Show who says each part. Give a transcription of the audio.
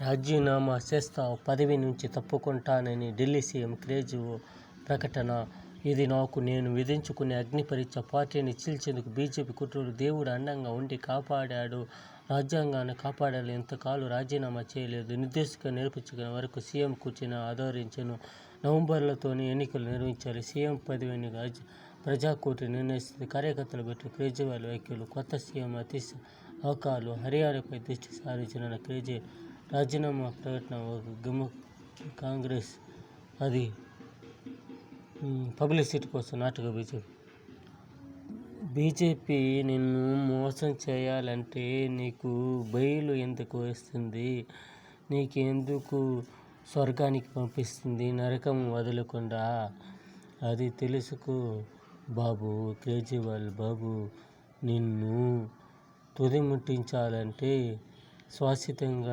Speaker 1: రాజీనామా చేస్తావు, పదవి నుంచి తప్పుకుంటానని ఢిల్లీ సీఎం కేజ్రీవాల్ ప్రకటన. ఇది నేను విధించుకునే అగ్ని పరీక్ష. పార్టీని చీల్చేందుకు బీజేపీ కుట్రలు. దేవుడు అండగా ఉండి కాపాడాడు. రాజ్యాంగాన్ని కాపాడాలి. ఇంతకాలం రాజీనామా చేయలేదు. నిర్దోషిగా నిరూపించుకునే వరకు సీఎం కుర్చీని ఆదరించను. నవంబర్లోనే ఎన్నికలు నిర్వహించాలి. సీఎం పదవిని ప్రజాకోర్టు నిర్ణయిస్తుంది. కార్యకర్తలు పెట్టిన కేజ్రీవాల్ వ్యాఖ్యలు. కొత్త సీఎం అవకాశాలు. హర్యానాపై దృష్టి సారించిన కేజ్రీవాల్ రాజీనామా ప్రకటన ఒక గమ్మున కాంగ్రెస్ అది పబ్లిసిటీ కోసం నాటకం. బీజేపీ నిన్ను మోసం చేయాలంటే నీకు బెయిల్ ఎందుకు వస్తుంది? నీకెందుకు స్వర్గానికి పంపిస్తుంది నరకం వదలకుండా? అది తెలుసుకో బాబు. కేజ్రీవాల్ బాబు, నిన్ను తుదిముట్టించాలంటే శాశ్వతంగా